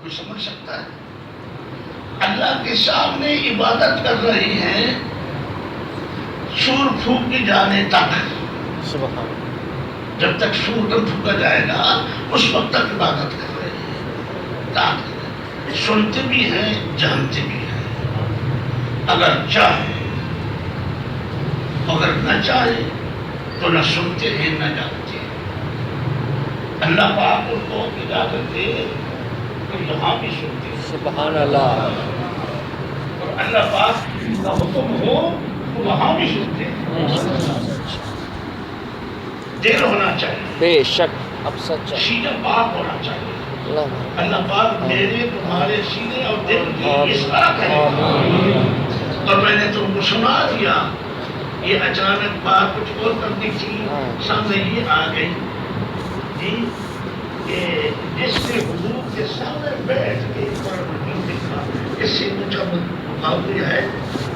کوئی سمجھ سکتا ہے؟ اللہ کے سامنے عبادت کر رہے ہیں سور پھونکی جانے تک. سبحان. جب تک سور نہ پھونکا جائے گا اس وقت تک عبادت کر رہے ہیں. تاکہ سنتے بھی ہیں جانتے بھی ہیں. اگر چاہیں اگر نہ چاہیں تو نہ سنتے ہیں نہ جانتے ہیں. اللہ پاک ان کو اجازت دے تو یہاں بھی سنتے ہیں. سبحان اللہ. اور اللہ پاک کا حکم ہو تو وہاں بھی سنتے ہیں. دل ہونا چاہیے. بے شک. اب سچ ہے. سینہ پاک ہونا چاہیے. اللہ اللہ پاک میرے تمہارے سینے اور دل کی اصلاح کرے. اور میں نے تم کو سنا دیا. یہ اچانک بات کچھ اور کرنی تھی سامنے یہ آ گئی جی کہ جس سے حضور کے سامنے بیٹھ کے قرآن مجید لکھا اس سے مجھے مقابلہ ہے.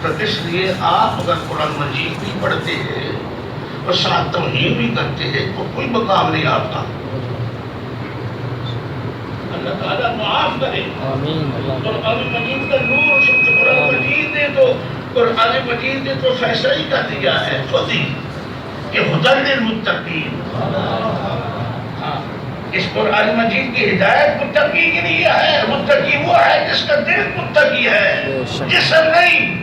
تو اس لیے آپ اگر قرآن مجید بھی پڑھتے ہیں اور ساتھ توہین بھی کرتے ہیں تو کوئی مقام نہیں آپ کا. اللہ تعالیٰ معاف کرے. آمین. قرآن مجید کا نور قرآن مجید نے تو قرآن مجید نے تو فیصلہ ہی کر دیا ہے خود ہی کہ ہدی للمتقین. اس قرآن مجید کی ہدایت متقی کے لیے ہے. متقی وہ ہے جس کا دل متقی ہے. جسم نہیں.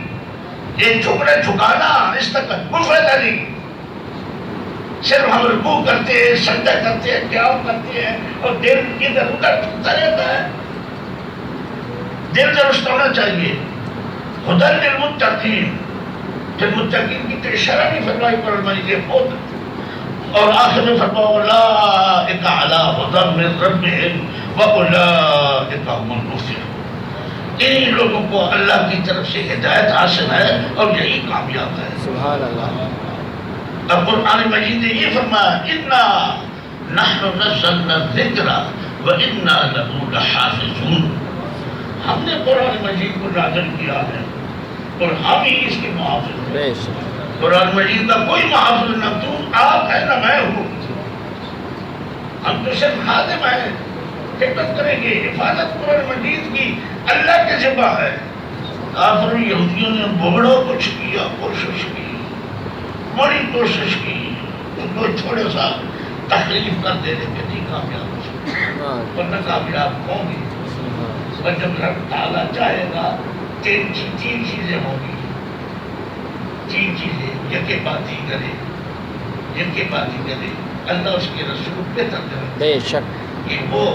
یہ جھکنا جھکانا اس تک کوئی فائدہ نہیں. صرف ہم رکوع کرتے ہیں سجدہ کرتے ہیں قیام کرتے ہیں اور دل ادھر ادھر ٹھکتا رہتا ہے. دل درست ہونا چاہیے. ہدی للمتقین. پھر متقین کی تو شرح بھی فرمائی قرآن مجید خود اور آخر میں فرمایا اولئک علی ھدی من ربہم واولئک ھم المفلحون. ان لوگوں کو اللہ کی طرف سے ہدایت حاصل ہے اور یہی کامیاب ہے. سبحان اللہ. اب قرآن مجید نے یہ فرمایا انا نحن نزلنا الذکر وانا لہ لحافظون. ہم نے قرآن مجید کو نازل کیا ہے اور ہم ہی اس کے محافظ ہیں. بے شک. قرآن مجید کا کوئی محافظ نہ تم آپ ہے نہ میں ہوں. ہم تو صرف خادم ہیں. خدمت کریں گے. حفاظت قرآن مجید کی اللہ کے ذمہ ہے. کافروں یہودیوں نے بڑا کچھ کیا. کوشش کی بڑی کوشش کی ان کو تھوڑا سا تکلیف کر دینے کے نہیں کامیاب ہو سکتے ورنہ کامیاب ہوں گے. اور جب رب تعالیٰ چاہے گا تین چیزیں ہوں گی. 3 چیزیں یکے باتیں کرے یکے باتیں کرے اللہ اس کے رسول بہتر کرے. بے شک. کہ وہ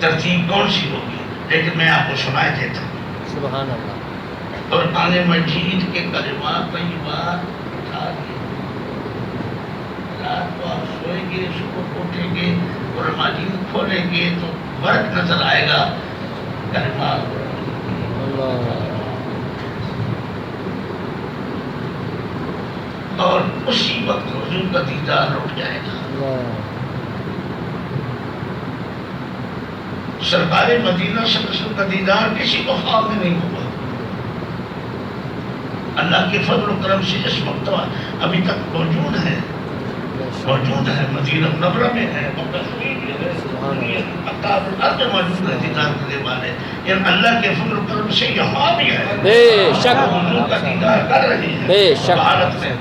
ترتیب کون سی ہوگی لیکن میں آپ کو سنائے دیتا ہوں. سبحان اللہ. قرآن مجید کے کلمات طیبات اٹھا کے رات کو آپ سوئیں گے صبح اٹھیں گے قرآن مجید کھولیں گے تو فرق نظر آئے گا. کلمات اور اسی وقت حضور کا دیدار اٹھ جائے گا. سرکار مدینہ صلی اللہ علیہ وسلم کا دیدار کسی کو خواب میں نہیں ہوگا. اللہ کے فضل و کرم سے اس وقت ابھی تک موجود ہے مدینہ منورہ میں ہے مکہ شریف میں ہے اقطار الارض میں موجود ہے دیدار کرنے والے. یعنی اللہ کے فضل و کرم سے یہاں بھی ہے. بے شک. حضور کا دیدار کر رہے ہیں بے شک. بھارت میں.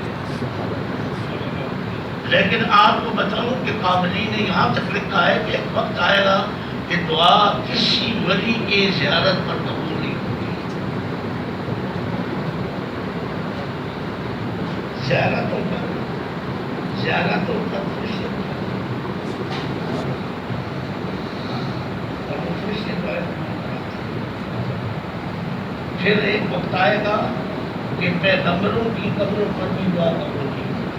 لیکن آپ کو بتاؤں کہ قابلین نے یہاں تک لکھا ہے کہ ایک وقت آئے گا کہ دعا کسی ولی کے زیارت پر قبول نہیں ہوگی. زیارتوں پر پھر ایک وقت آئے گا کہ پیغمبروں کی قبروں پر بھی دعا قبول نہیں ہوگی.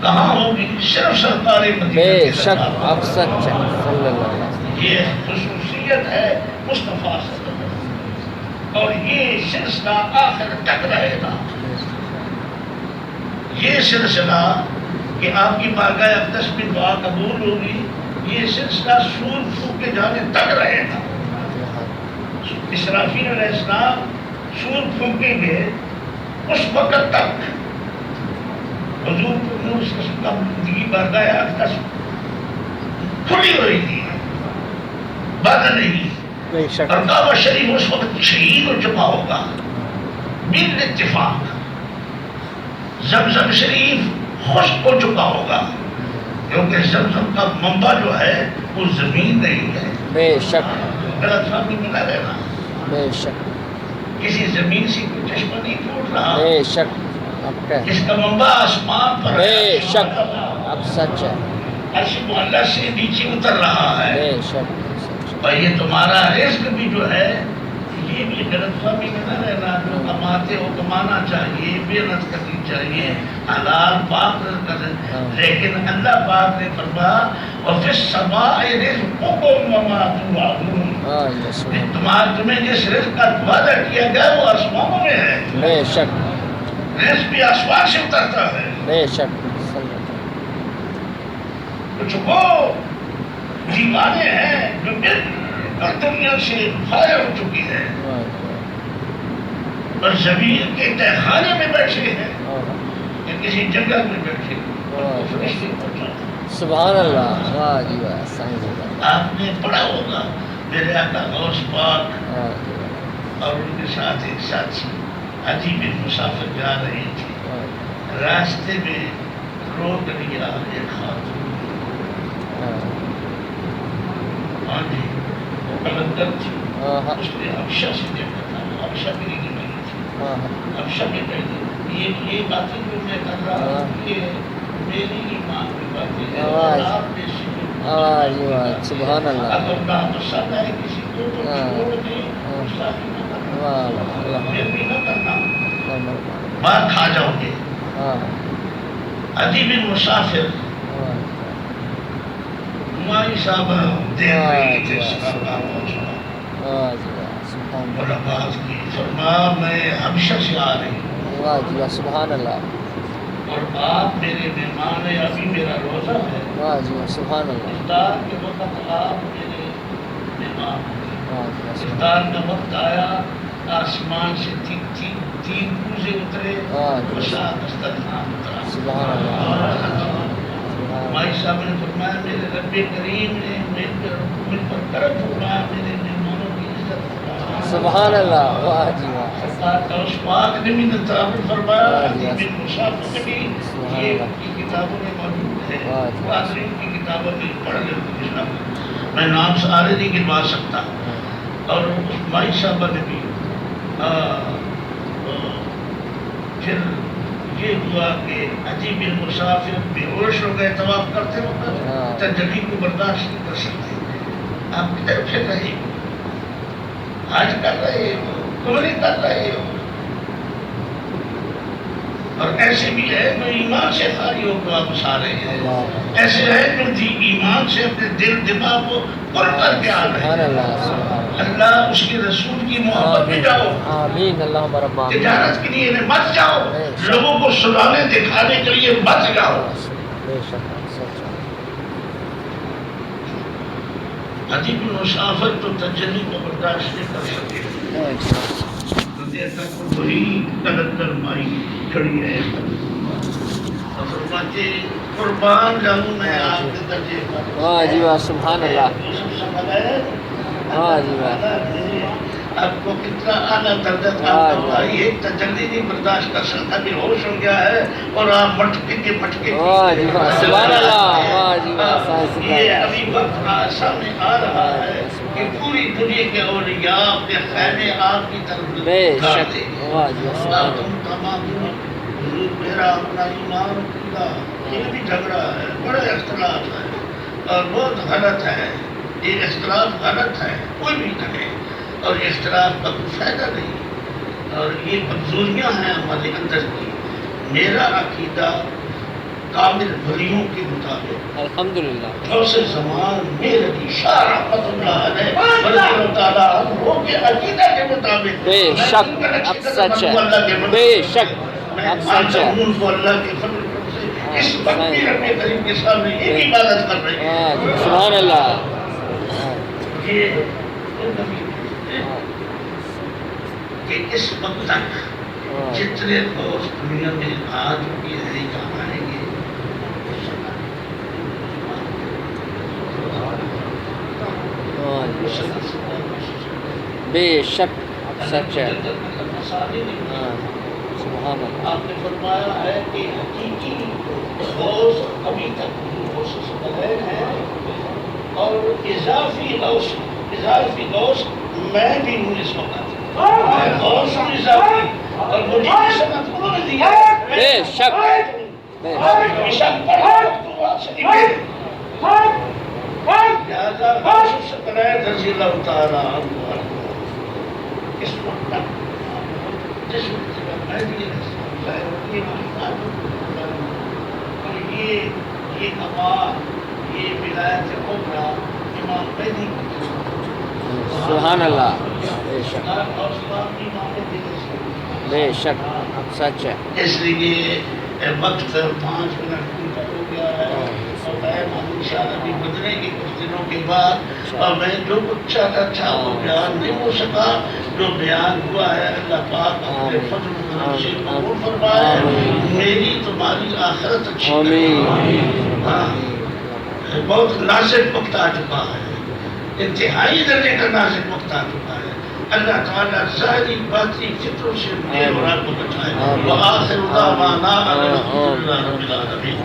کہاں ہوگی؟ صرف سرکار مدینہ. بے شک. اب سچ ہے. صلی اللہ علیہ وسلم. یہ خصوصیت ہے مصطفیٰ صلی اللہ علیہ وسلم اور یہ سلسلہ آخر تک رہے گا. یہ سلسلہ کہ آپ کی بارگاہ اقدس میں دعا قبول ہوگی یہ سلسلہ سور پھونکے جانے تک رہے گا. اسرافیل علیہ السلام سور پھونکیں گے اس وقت تک حضور کی بارگاہ اقدس کھلی ہوئی تھی. زیادہ نہیں. بے شک اور کعبہ شریف اس وقت شہید ہو چکا ہوگا بال اتفاق. زمزم شریف خشک ہو چکا ہوگا کیونکہ زمزم کا منبع جو ہے وہ زمین نہیں ہے. بے شک غلط فہمی میں نہ رہنا. بے شک کسی زمین سے کوئی چشمہ نہیں ٹوٹ رہا. بے شک اب کیا اس کا منبع آسمان پر ہے. بے شک اب سچ ہے. عرش معلیٰ سے نیچے اتر رہا ہے. بے شک سچ. اور یہ تمہارا رزق بھی جو ہے یہ بھی غلط فہمی میں نہ رہنا. جو کماتے ہو کمانا چاہیے, محنت کرنی چاہیے, حلال پاک کرنا. لیکن اللہ پاک نے فرمایا وفی السماء رزقکم وما توعدون. تمہیں جس رزق کا وعدہ کیا گیا وہ آسمانوں میں ہے. بے شک رزق بھی آسمان سے اترتا ہے. بے شک. کچھ وہ دیوانے ہیں جو بالکل دنیا سے فارغ ہو چکی ہے اور زمین کے تہخانے میں بیٹھے ہیں یا کسی جنگل میں بیٹھے ہیں. سبحان اللہ. واہ جی واہ. صحیح. آپ نے پڑھا ہوگا میرے آقا غوث پاک اور ان کے ساتھ ایک ساتھی حاجی بن مسافر جا رہے تھے. راستے میں روک لیا ایک خاتون. ہاں جی وہ کلندر تھی. اس نے حبشہ سے دیکھا تھا. حبشہ میری نہیں تھی. حبشہ میں پہلے یہ باتیں جو میں کر رہا ہوں یہ میری ایمان کی باتیں ہیں اور آپ میں سے سبحان اللہ. اگر نہ پسند آئے کسی کو تو چھوڑ دیں. گستاخی نہ کرنا, بھی نہ کرنا, مار کھا جاؤ گے. حاجی بن مسافر ہماری صاحب دیکھ رہی تھے صحابہ پہنچنا ملاقات کی. فرمایا میں حبشہ سے آ رہی ہوں. واہ جی واہ. سبحان اللہ. اور آپ میرے مہمان ہیں. ابھی میرا روزہ ہے. واہ جی واہ. سبحان اللہ. افطار کے وقت آپ میرے مہمان ہیں. افطار کا وقت آیا آسمان سے تین کوزے اترے. دسترخوان اترا. سبحان اللہ. مائی صاحب نے فرمایا میرے رب کریم نے مجھ پر کرم فرمایا, میرے مہمانوں کی عزت فرمایا. سبحان اللہ. واہ جی واہ. سرکار کا اس پاک نے بھی نظر فرمایا. حاجی بن مسافر نے بھی یہ ان کی کتابوں میں موجود ہے. ان کی کتابوں میں پڑھ لے. میں نام سارے نہیں گنوا سکتا. اور مائی صاحبہ نے بھی پھر یہ ہوا کہ حاجی بن مسافر بے ہوش ہو گئے. طواف کرتے وقت تجلی کو برداشت نہیں کر سکتے. آپ کدھر پھر رہے ہو, حج کر رہے ہو, عمرے کر رہے ہو. اور ایسے بھی ہے جو ایمان سے خالی ہو کر واپس آ رہے ہیں. ایسے ہے جو ایمان سے اپنے دل دماغ کو کھل کر کے آ رہے ہیں. اللہ اس کے رسول کی محبت میں جاؤ. آمین. اللہم رب آمین. تجارت کے لیے مت جاؤ, لوگوں کو سنانے دکھانے کے لیے مت جاؤ. حاجی بن مسافر تو تجلی کو برداشت نہیں کر سکے. دیکھا تو وہی کلندر مائی کھڑی ہے. فرماتے قربان جاؤں میں آپ کے درجے پر. واہ جی واہ. سبحان اللہ. واہ جی واہ. آپ کو کتنا اعلیٰ درجہ تھا. یہ تجلی نہیں برداشت کر سکتا, بھی ہوش ہو گیا ہے اور آپ مٹکے کے مٹکے. واہ جی واہ. سبحان اللہ. واہ جی واہ. یہ ابھی وقت سامنے آ رہا ہے کہ پوری دنیا کے اولیاء اپنے خیمے آپ کی طرف بے شک. واہ جی واہ. تم تمام میرا اپنا ایمان کا یہ بھی جھگڑا ہے, بڑا اختلاف ہے اور بہت غلط ہے. یہ اختلاف غلط ہے, کوئی بھی کہے, اور اختلاف کا کوئی فائدہ نہیں. اور یہ کمزوریاں ہیں ہمارے اندر کی. میرا عقیدہ کامل ولیوں کے مطابق الحمدللہ غوث زمان میرے کی شاہ رحمت اللہ علیہ رضی اللہ تعالیٰ عنہ کے عقیدہ کے مطابق. بے شک اب سچ ہے. بے شک اب سچ ہے. کو اللہ کے فضل سے اس وقت بھی رب کریم کے سامنے ایک عبادت کر رہے ہیں. سبحان اللہ. یہ کہ اس وقت تک جتنے دوست دنیا میں آ چکے ہیں یا آئیں گے, بے شک سچ ہے. ہاں سبحان اللہ. آپ نے فرمایا ہے کہ حقیقی غوث ابھی تک غوث بغیر ہے اور اضافی غوث میں بھی ہوں اس وقت. میں غوث ہوں اضافی اور مجھے اس وقت انہوں نے دیا. بے شک بے شک. لہذا غوث شکرائے رضی اللہ تعالیٰ عنہ اس وقت جس وقت میں بھی یہ کمال یہ ولایت کبریٰ امام مہدی سبحان اللہ. بے شک بے شک سچ ہے. اس لیے وقت 5 منٹ پورا ہو گیا ہے اور ٹائم ہم انشاءاللہ بھی بدلیں گے کچھ دنوں کے بعد. اور میں جو کچھ چاہتا تھا وہ بیان نہیں ہو سکا. جو بیان ہوا ہے اللہ پاک اپنے فضل و کرم سے قبول فرمائے. میری تمہاری آخرت اچھی کرے. بہت نازک وقت آ چکا ہے. انتہائی درجے کا نازک وقت آ چکا ہے. اللہ تعالیٰ ظاہری باطنی فطروں سے مجھے اور آپ کو بچائے. وآخر دعوانا الحمدللہ رب العالمین.